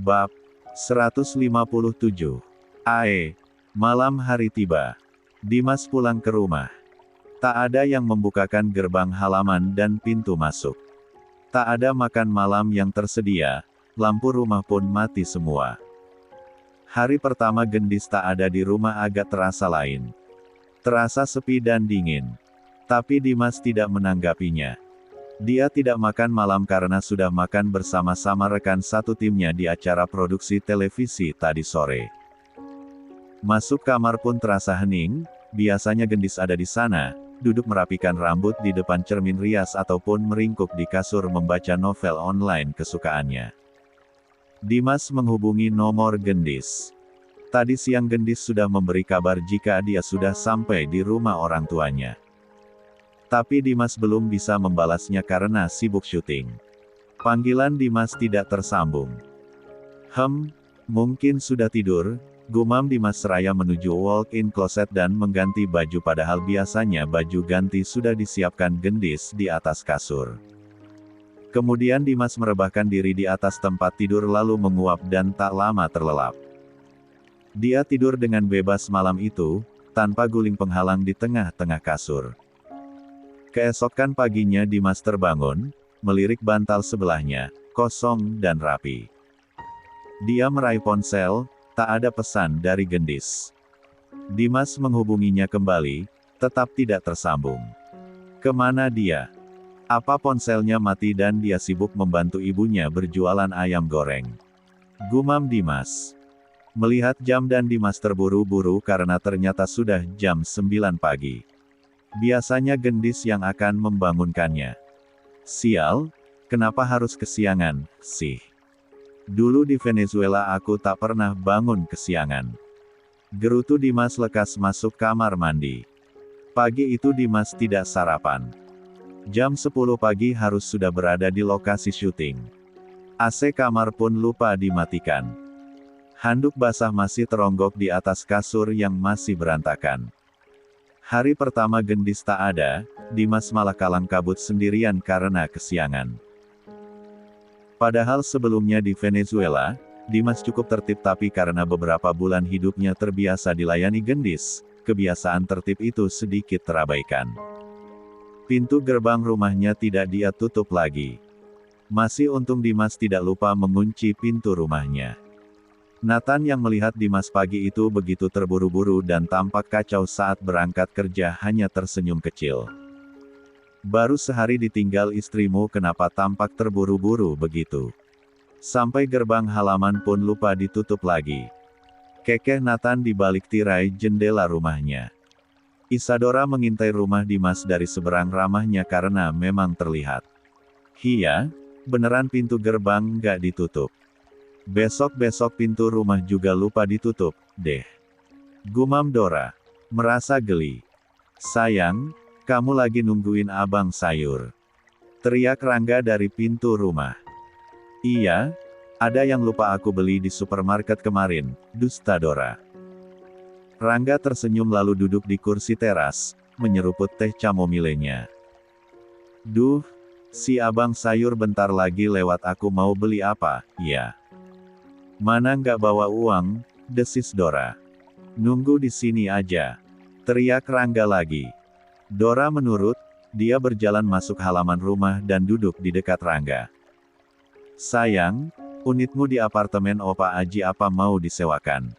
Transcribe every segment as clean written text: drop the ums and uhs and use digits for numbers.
Bab 157. Malam hari tiba. Dimas pulang ke rumah. Tak ada yang membukakan gerbang halaman dan pintu masuk. Tak ada makan malam yang tersedia, lampu rumah pun mati semua. Hari pertama Gendis tak ada di rumah agak terasa lain. Terasa sepi dan dingin. Tapi Dimas tidak menanggapinya. Dia tidak makan malam karena sudah makan bersama-sama rekan satu timnya di acara produksi televisi tadi sore. Masuk kamar pun terasa hening, biasanya Gendis ada di sana, duduk merapikan rambut di depan cermin rias ataupun meringkuk di kasur membaca novel online kesukaannya. Dimas menghubungi nomor Gendis. Tadi siang Gendis sudah memberi kabar jika dia sudah sampai di rumah orang tuanya. Tapi Dimas belum bisa membalasnya karena sibuk syuting. Panggilan Dimas tidak tersambung. Mungkin sudah tidur, gumam Dimas seraya menuju walk-in closet dan mengganti baju padahal biasanya baju ganti sudah disiapkan Gendis di atas kasur. Kemudian Dimas merebahkan diri di atas tempat tidur lalu menguap dan tak lama terlelap. Dia tidur dengan bebas malam itu, tanpa guling penghalang di tengah-tengah kasur. Keesokan paginya Dimas terbangun, melirik bantal sebelahnya, kosong dan rapi. Dia meraih ponsel, tak ada pesan dari Gendis. Dimas menghubunginya kembali, tetap tidak tersambung. Kemana dia? Apa ponselnya mati dan dia sibuk membantu ibunya berjualan ayam goreng? Gumam Dimas. Melihat jam dan Dimas terburu-buru karena ternyata sudah jam 9 pagi. Biasanya Gendis yang akan membangunkannya. Sial, kenapa harus kesiangan, sih? Dulu di Venezuela aku tak pernah bangun kesiangan. Gerutu Dimas lekas masuk kamar mandi. Pagi itu Dimas tidak sarapan. Jam 10 pagi harus sudah berada di lokasi syuting. AC kamar pun lupa dimatikan. Handuk basah masih teronggok di atas kasur yang masih berantakan. Hari pertama Gendis tak ada, Dimas malah kalang kabut sendirian karena kesiangan. Padahal sebelumnya di Venezuela, Dimas cukup tertib tapi karena beberapa bulan hidupnya terbiasa dilayani Gendis, kebiasaan tertib itu sedikit terabaikan. Pintu gerbang rumahnya tidak dia tutup lagi. Masih untung Dimas tidak lupa mengunci pintu rumahnya. Nathan yang melihat Dimas pagi itu begitu terburu-buru dan tampak kacau saat berangkat kerja hanya tersenyum kecil. Baru sehari ditinggal istrimu kenapa tampak terburu-buru begitu? Sampai gerbang halaman pun lupa ditutup lagi. Kekeh Nathan di balik tirai jendela rumahnya. Isadora mengintai rumah Dimas dari seberang ramahnya karena memang terlihat. Hiya, beneran pintu gerbang nggak ditutup. Besok-besok pintu rumah juga lupa ditutup, deh. Gumam Dora. Merasa geli. Sayang, kamu lagi nungguin abang sayur. Teriak Rangga dari pintu rumah. Iya, ada yang lupa aku beli di supermarket kemarin, dusta Dora. Rangga tersenyum lalu duduk di kursi teras, menyeruput teh chamomilenya. Duh, si abang sayur bentar lagi lewat aku mau beli apa, ya. Mana nggak bawa uang, desis Dora. Nunggu di sini aja. Teriak Rangga lagi. Dora menurut, dia berjalan masuk halaman rumah dan duduk di dekat Rangga. Sayang, unitmu di apartemen Opa Aji apa mau disewakan?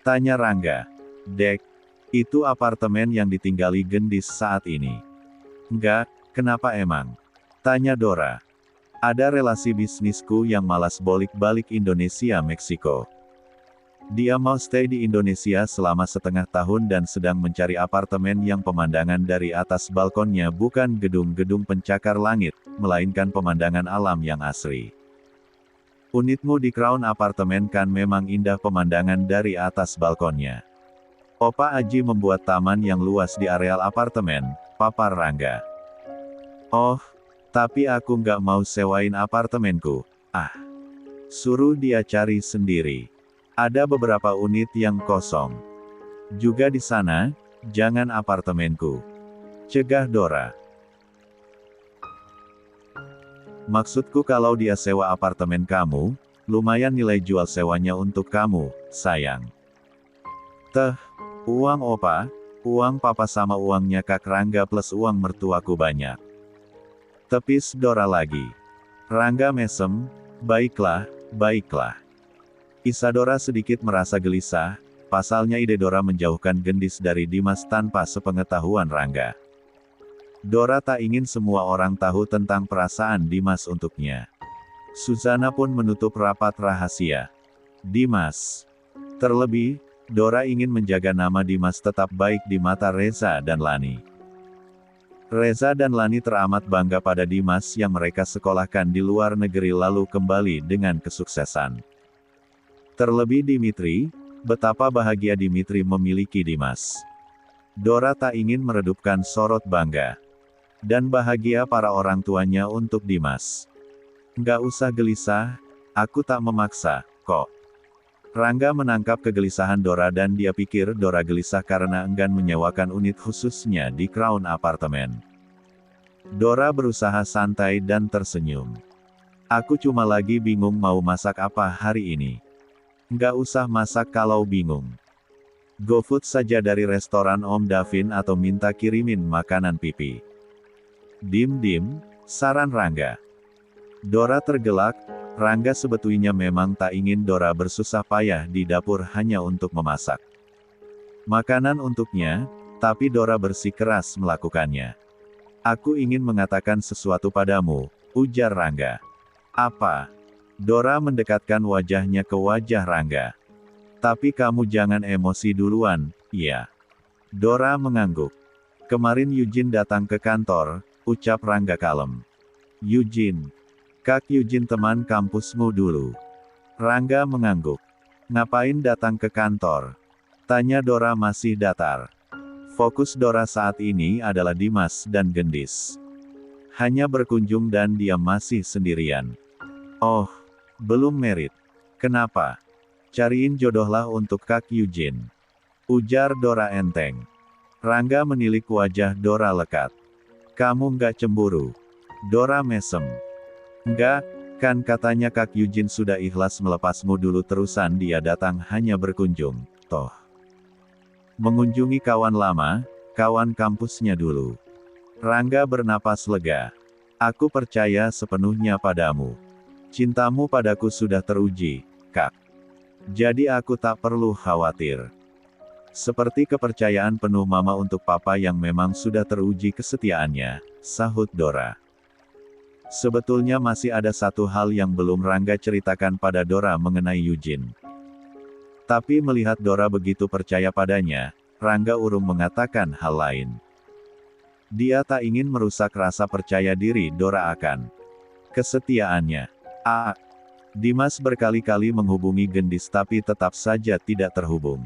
Tanya Rangga. Dek, itu apartemen yang ditinggali Gendis saat ini. Enggak, kenapa emang? Tanya Dora. Ada relasi bisnisku yang malas bolak-balik Indonesia-Meksiko. Dia mau stay di Indonesia selama setengah tahun dan sedang mencari apartemen yang pemandangan dari atas balkonnya bukan gedung-gedung pencakar langit, melainkan pemandangan alam yang asri. Unitmu di Crown Apartemen kan memang indah pemandangan dari atas balkonnya. Opa Aji membuat taman yang luas di areal apartemen, papar Rangga. Oh, tapi aku nggak mau sewain apartemenku. Suruh dia cari sendiri. Ada beberapa unit yang kosong. Juga di sana, jangan apartemenku. Cegah Dora. Maksudku kalau dia sewa apartemen kamu, Lumayan nilai jual sewanya untuk kamu, sayang. Teh, uang opa, uang papa sama uangnya Kak Rangga plus uang mertuaku banyak. Tepis Dora lagi. Rangga mesem, baiklah, baiklah. Isadora sedikit merasa gelisah, pasalnya ide Dora menjauhkan Gendis dari Dimas tanpa sepengetahuan Rangga. Dora tak ingin semua orang tahu tentang perasaan Dimas untuknya. Suzana pun menutup rapat rahasia. Dimas. Terlebih, Dora ingin menjaga nama Dimas tetap baik di mata Reza dan Lani. Reza dan Lani teramat bangga pada Dimas yang mereka sekolahkan di luar negeri lalu kembali dengan kesuksesan. Terlebih Dimitri, betapa bahagia Dimitri memiliki Dimas. Dora tak ingin meredupkan sorot bangga dan bahagia para orang tuanya untuk Dimas. Nggak usah gelisah, aku tak memaksa, kok. Rangga menangkap kegelisahan Dora dan dia pikir Dora gelisah karena enggan menyewakan unit khususnya di Crown Apartemen. Dora berusaha santai dan tersenyum. Aku cuma lagi bingung mau masak apa hari ini. Nggak usah masak kalau bingung. GoFood saja dari restoran Om Davin atau minta kirimin makanan pipi. Dim, saran Rangga. Dora tergelak, Rangga sebetulnya memang tak ingin Dora bersusah payah di dapur hanya untuk memasak makanan untuknya, tapi Dora bersikeras melakukannya. Aku ingin mengatakan sesuatu padamu, ujar Rangga. Apa? Dora mendekatkan wajahnya ke wajah Rangga. Tapi kamu jangan emosi duluan, ya. Dora mengangguk. Kemarin Eugene datang ke kantor, ucap Rangga kalem. Eugene. Kak Eugene teman kampusmu dulu. Rangga mengangguk. Ngapain datang ke kantor? Tanya Dora masih datar. Fokus Dora saat ini adalah Dimas dan Gendis. Hanya berkunjung dan dia masih sendirian. Oh, belum merit. Kenapa? Cariin jodohlah untuk Kak Eugene. Ujar Dora enteng. Rangga menilik wajah Dora lekat. Kamu nggak cemburu? Dora mesem. Enggak, kan katanya Kak Eugene sudah ikhlas melepasmu dulu terusan dia datang hanya berkunjung, toh. Mengunjungi kawan lama, kawan kampusnya dulu. Rangga bernapas lega. Aku percaya sepenuhnya padamu. Cintamu padaku sudah teruji, Kak. Jadi aku tak perlu khawatir. Seperti kepercayaan penuh Mama untuk Papa yang memang sudah teruji kesetiaannya, sahut Dora. Sebetulnya masih ada satu hal yang belum Rangga ceritakan pada Dora mengenai Eugene. Tapi melihat Dora begitu percaya padanya, Rangga urung mengatakan hal lain. Dia tak ingin merusak rasa percaya diri Dora akan kesetiaannya. Dimas berkali-kali menghubungi Gendis tapi tetap saja tidak terhubung.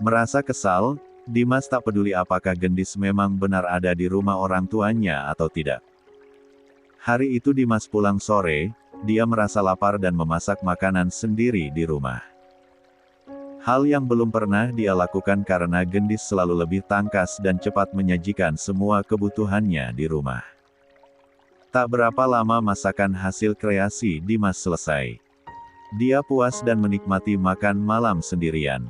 Merasa kesal, Dimas tak peduli apakah Gendis memang benar ada di rumah orang tuanya atau tidak. Hari itu Dimas pulang sore, dia merasa lapar dan memasak makanan sendiri di rumah. Hal yang belum pernah dia lakukan karena Gendis selalu lebih tangkas dan cepat menyajikan semua kebutuhannya di rumah. Tak berapa lama masakan hasil kreasi Dimas selesai. Dia puas dan menikmati makan malam sendirian.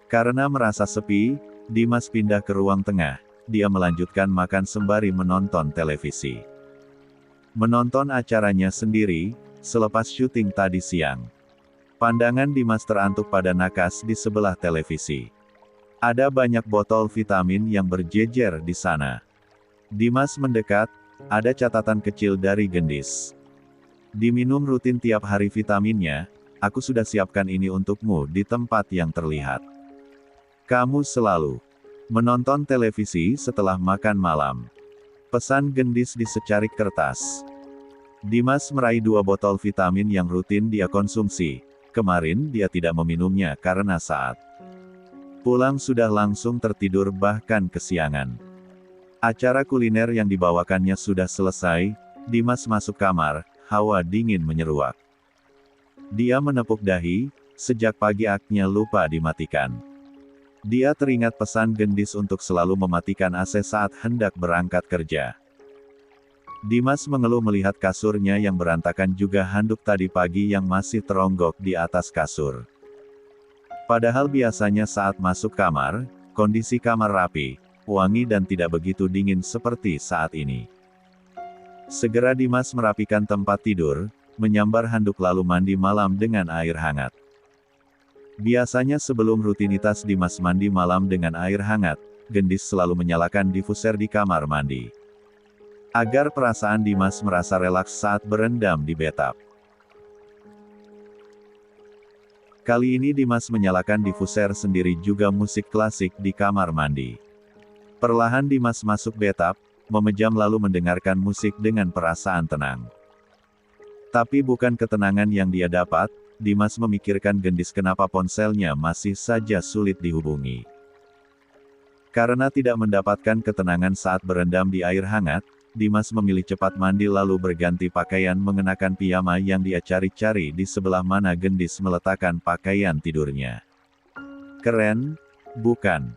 Karena merasa sepi, Dimas pindah ke ruang tengah, dia melanjutkan makan sembari menonton televisi. Menonton acaranya sendiri, selepas syuting tadi siang. Pandangan Dimas terantuk pada nakas di sebelah televisi. Ada banyak botol vitamin yang berjejer di sana. Dimas mendekat, ada catatan kecil dari Gendis. Diminum rutin tiap hari vitaminnya, aku sudah siapkan ini untukmu di tempat yang terlihat. Kamu selalu menonton televisi setelah makan malam. Pesan Gendis di secarik kertas. Dimas meraih 2 botol vitamin yang rutin dia konsumsi. Kemarin dia tidak meminumnya karena saat pulang sudah langsung tertidur bahkan kesiangan. Acara kuliner yang dibawakannya sudah selesai, Dimas masuk kamar, hawa dingin menyeruak. Dia menepuk dahi, sejak pagi aknya lupa dimatikan. Dia teringat pesan Gendis untuk selalu mematikan AC saat hendak berangkat kerja. Dimas mengeluh melihat kasurnya yang berantakan juga handuk tadi pagi yang masih teronggok di atas kasur. Padahal biasanya saat masuk kamar, kondisi kamar rapi, wangi dan tidak begitu dingin seperti saat ini. Segera Dimas merapikan tempat tidur, menyambar handuk lalu mandi malam dengan air hangat. Biasanya sebelum rutinitas Dimas mandi malam dengan air hangat, Gendis selalu menyalakan diffuser di kamar mandi. Agar perasaan Dimas merasa relaks saat berendam di bathtub. Kali ini Dimas menyalakan diffuser sendiri juga musik klasik di kamar mandi. Perlahan Dimas masuk bathtub, memejam lalu mendengarkan musik dengan perasaan tenang. Tapi bukan ketenangan yang dia dapat, Dimas memikirkan Gendis kenapa ponselnya masih saja sulit dihubungi. Karena tidak mendapatkan ketenangan saat berendam di air hangat, Dimas memilih cepat mandi lalu berganti pakaian mengenakan piyama yang dia cari-cari di sebelah mana Gendis meletakkan pakaian tidurnya. Keren, bukan?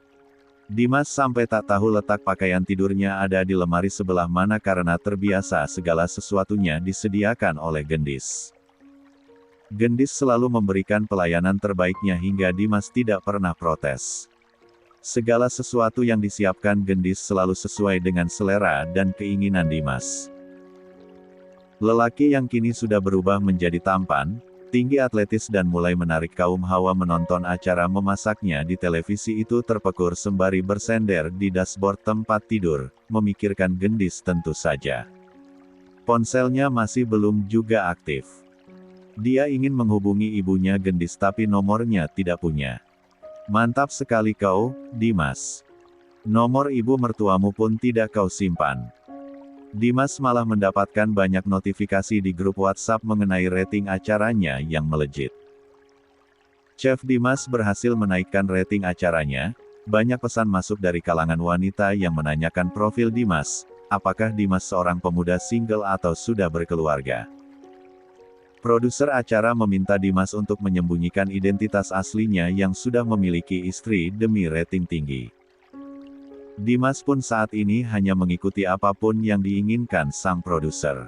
Dimas sampai tak tahu letak pakaian tidurnya ada di lemari sebelah mana karena terbiasa segala sesuatunya disediakan oleh Gendis. Gendis selalu memberikan pelayanan terbaiknya hingga Dimas tidak pernah protes. Segala sesuatu yang disiapkan Gendis selalu sesuai dengan selera dan keinginan Dimas. Lelaki yang kini sudah berubah menjadi tampan, tinggi atletis dan mulai menarik kaum hawa menonton acara memasaknya di televisi itu terpekur sembari bersender di dashboard tempat tidur, memikirkan Gendis tentu saja. Ponselnya masih belum juga aktif. Dia ingin menghubungi ibunya Gendis tapi nomornya tidak punya. Mantap sekali kau, Dimas. Nomor ibu mertuamu pun tidak kau simpan. Dimas malah mendapatkan banyak notifikasi di grup WhatsApp mengenai rating acaranya yang melejit. Chef Dimas berhasil menaikkan rating acaranya, banyak pesan masuk dari kalangan wanita yang menanyakan profil Dimas, apakah Dimas seorang pemuda single atau sudah berkeluarga. Produser acara meminta Dimas untuk menyembunyikan identitas aslinya yang sudah memiliki istri demi rating tinggi. Dimas pun saat ini hanya mengikuti apapun yang diinginkan sang produser.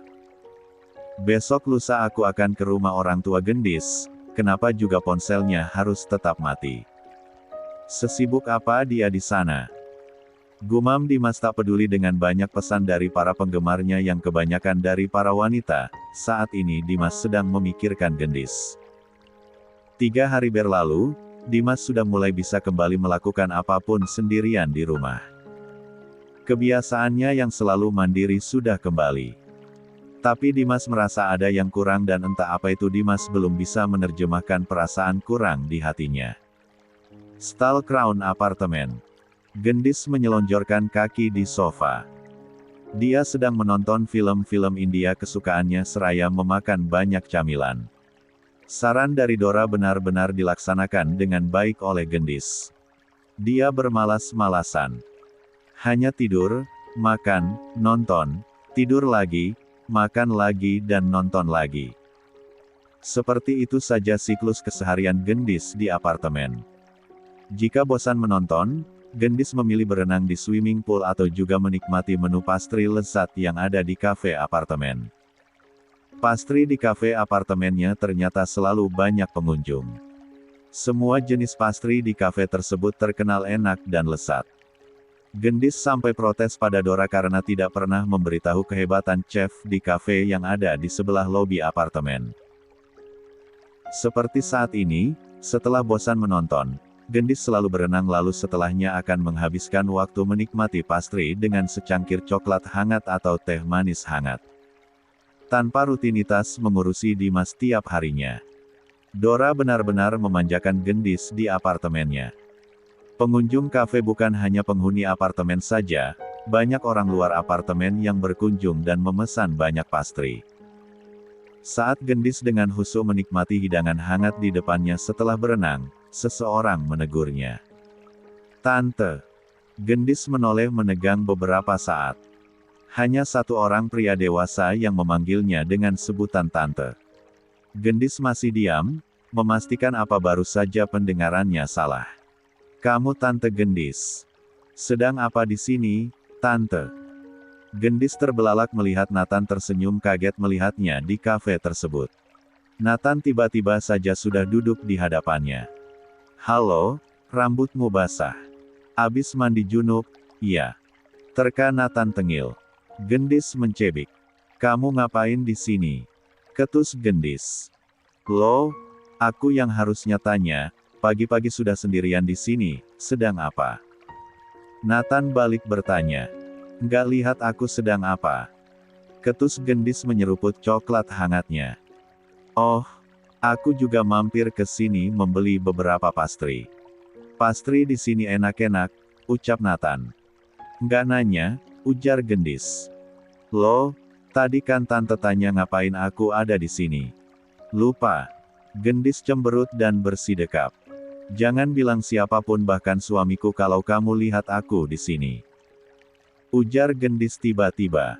Besok lusa aku akan ke rumah orang tua Gendis, kenapa juga ponselnya harus tetap mati? Sesibuk apa dia di sana? Gumam Dimas tak peduli dengan banyak pesan dari para penggemarnya yang kebanyakan dari para wanita, saat ini Dimas sedang memikirkan Gendis. 3 hari berlalu, Dimas sudah mulai bisa kembali melakukan apapun sendirian di rumah. Kebiasaannya yang selalu mandiri sudah kembali. Tapi Dimas merasa ada yang kurang dan entah apa itu Dimas belum bisa menerjemahkan perasaan kurang di hatinya. Style Crown Apartemen. Gendis menyelonjorkan kaki di sofa. Dia sedang menonton film-film India kesukaannya seraya memakan banyak camilan. Saran dari Dora benar-benar dilaksanakan dengan baik oleh Gendis. Dia bermalas-malasan. Hanya tidur, makan, nonton, tidur lagi, makan lagi dan nonton lagi. Seperti itu saja siklus keseharian Gendis di apartemen. Jika bosan menonton, Gendis memilih berenang di swimming pool atau juga menikmati menu pastry lezat yang ada di kafe apartemen. Pastry di kafe apartemennya ternyata selalu banyak pengunjung. Semua jenis pastry di kafe tersebut terkenal enak dan lezat. Gendis sampai protes pada Dora karena tidak pernah memberitahu kehebatan chef di kafe yang ada di sebelah lobi apartemen. Seperti saat ini, setelah bosan menonton, Gendis selalu berenang lalu setelahnya akan menghabiskan waktu menikmati pastry dengan secangkir coklat hangat atau teh manis hangat. Tanpa rutinitas mengurusi Dimas tiap harinya. Dora benar-benar memanjakan Gendis di apartemennya. Pengunjung kafe bukan hanya penghuni apartemen saja, banyak orang luar apartemen yang berkunjung dan memesan banyak pastry. Saat Gendis dengan khusyuk menikmati hidangan hangat di depannya setelah berenang, seseorang menegurnya. Tante. Gendis menoleh menegang beberapa saat. Hanya satu orang pria dewasa yang memanggilnya dengan sebutan tante. Gendis masih diam, memastikan apa baru saja pendengarannya salah. Kamu Tante Gendis. Sedang apa di sini, Tante? Gendis terbelalak melihat Nathan tersenyum kaget melihatnya di kafe tersebut. Nathan tiba-tiba saja sudah duduk di hadapannya. Halo, rambutmu basah. Abis mandi junub, iya. Terka Nathan tengil. Gendis mencebik. Kamu ngapain di sini? Ketus Gendis. Loh, aku yang harusnya tanya, pagi-pagi sudah sendirian di sini, sedang apa? Nathan balik bertanya. Nggak lihat aku sedang apa? Ketus Gendis menyeruput coklat hangatnya. Oh, aku juga mampir ke sini membeli beberapa pastry. Pastry di sini enak-enak, ucap Nathan. Nggak nanya, ujar Gendis. Loh, tadi kan tante tanya ngapain aku ada di sini. Lupa. Gendis cemberut dan bersidekap. Jangan bilang siapapun bahkan suamiku kalau kamu lihat aku di sini. Ujar Gendis tiba-tiba.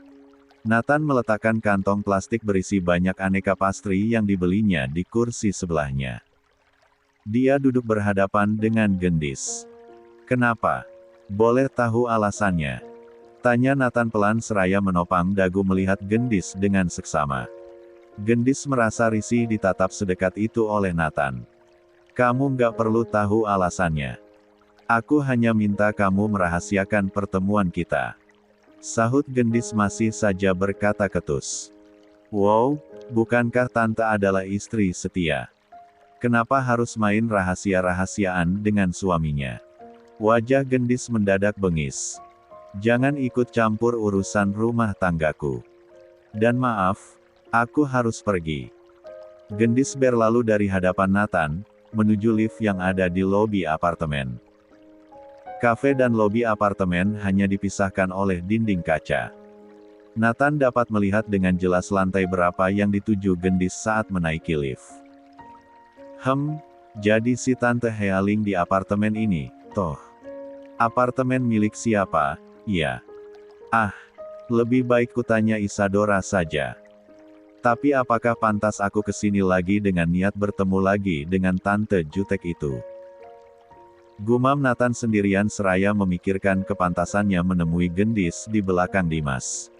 Nathan meletakkan kantong plastik berisi banyak aneka pastry yang dibelinya di kursi sebelahnya. Dia duduk berhadapan dengan Gendis. Kenapa? Boleh tahu alasannya? Tanya Nathan pelan seraya menopang dagu melihat Gendis dengan seksama. Gendis merasa risih ditatap sedekat itu oleh Nathan. Kamu nggak perlu tahu alasannya. Aku hanya minta kamu merahasiakan pertemuan kita. Sahut Gendis masih saja berkata ketus. Wow, bukankah tante adalah istri setia? Kenapa harus main rahasia-rahasiaan dengan suaminya? Wajah Gendis mendadak bengis. Jangan ikut campur urusan rumah tanggaku. Dan maaf, aku harus pergi. Gendis berlalu dari hadapan Nathan, menuju lift yang ada di lobi apartemen. Kafe dan lobi apartemen hanya dipisahkan oleh dinding kaca. Nathan dapat melihat dengan jelas lantai berapa yang dituju Gendis saat menaiki lift. Jadi si Tante Healing di apartemen ini, toh. Apartemen milik siapa? Iya. Ah, lebih baik kutanya Isadora saja. Tapi apakah pantas aku kesini lagi dengan niat bertemu lagi dengan Tante jutek itu? Gumam Nathan sendirian seraya memikirkan kepantasannya menemui Gendis di belakang Dimas.